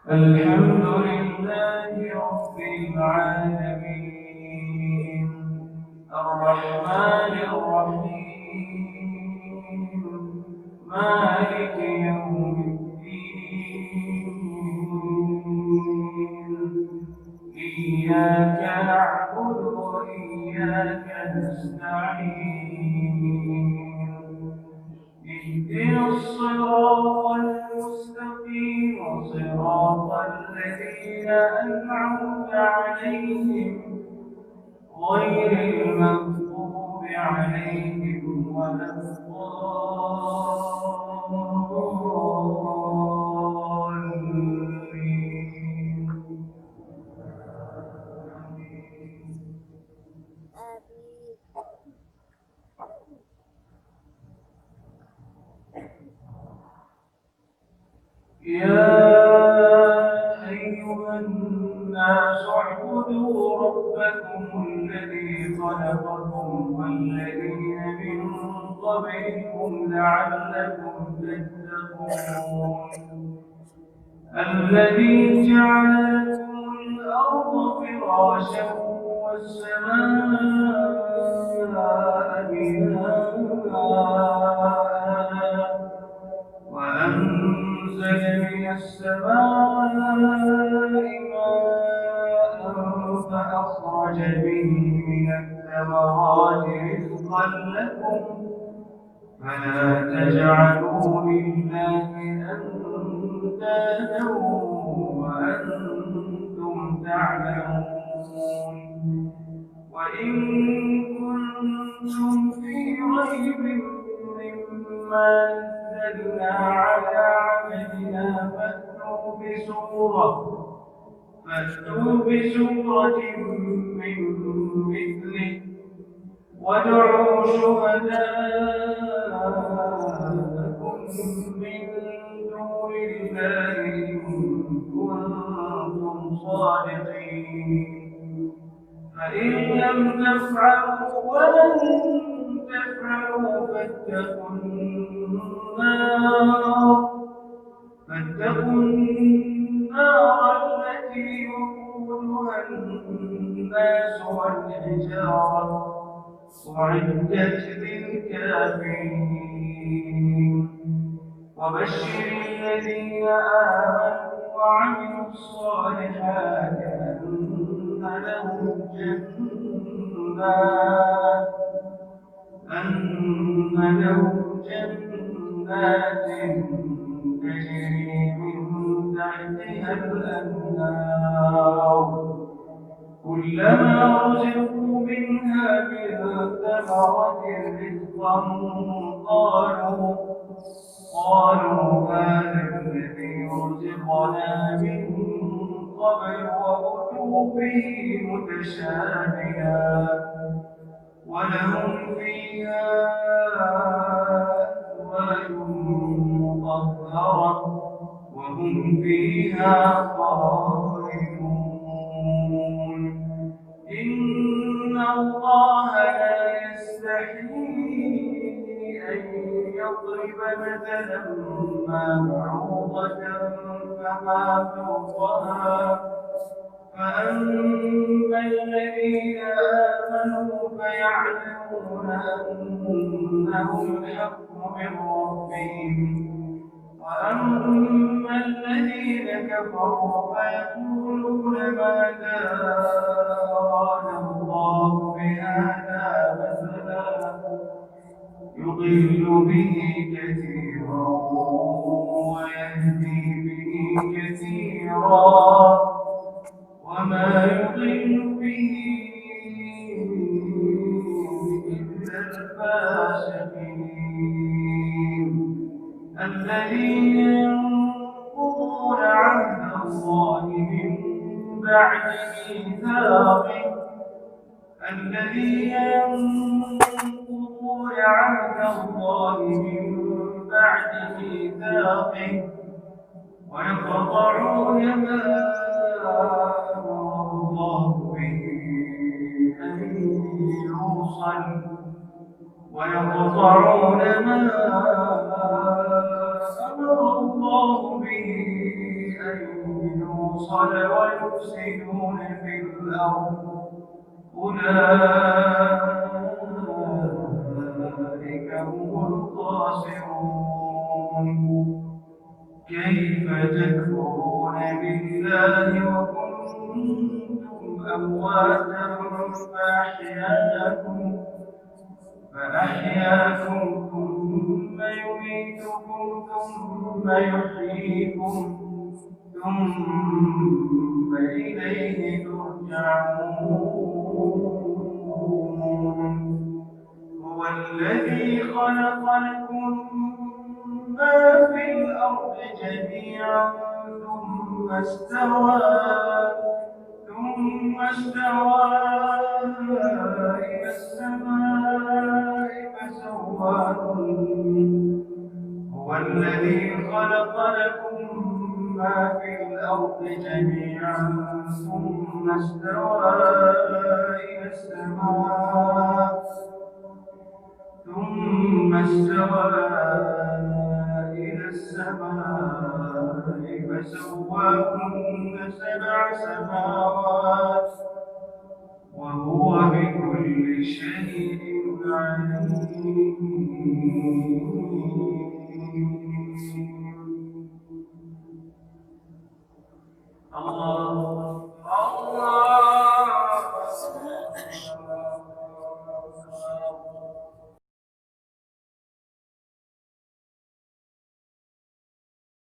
الحمد لله رب العالمين الرحمن الرحيم مالك يوم الدين إياك نعبد وإياك نستعين اهدنا الصراط المستقيم صراط الذين أنعمت عليهم غير المغضوب عليهم ولا الضالين. يا أيها الناس اعبدوا ربكم الذي خلقكم والذين من قبلكم لعلكم تتقون الذي جعل لكم الأرض فراشا والسماء بناء وأنزل من السماء ماء فأخرج به من الثمرات رزقا لكم فلا تجعلوا لله أندادا وأنتم تعلمون وإن كنتم في ريب مما نزلنا على عبدنا فأتوا بسورة من مثله وادعوا شهداءكم من دون الله إن كنتم صادقين فإن لم تفعلوا ولن تفعلوا فاتقوا النار التي وقودها الناس والحجارة أعدت للكافرين وبشر الذين آمنوا وعملوا الصالحات أن لهم جنات تجري من تحتها الأنهار كلما رزقوا منها من ثمرة رزقا قالوا هذا الذي رزقنا من قبل وأتوا به متشابها ولهم فيها أزواج مطهرة وهم فيها خالدون إن الله لا يستحيي أن يضرب مثلا ما بعوضة فما فوقها فأما الذين آمنوا فيعلمون أنه الحق من ربهم وأما الذين كفروا فيقولون ماذا أراد الله بهذا مثلا يضل به كثيرا ويهدي به كثيرا وما يضل به إلا الفاسقين الذين ينقضون عهد الله من بعد ميثاقه ميثاقه ويقطعون ما أمر الله به أن يوصل ويقطعون ما أمر الله به أن يوصل ويفسدون في الأرض أولئك هم الخاسرون كيف تكفرون بالله وكنتم أمواتا فأحياكم ثم يميتكم ثم يحييكم ثم إليه ترجعون هو الذي خلق لكم ما في الأرض جميعا ثم استوى إلى السماء فسواهن هو الذي خلق لكم ما في الأرض جميعا ثم استوى إلى السماء فسواهن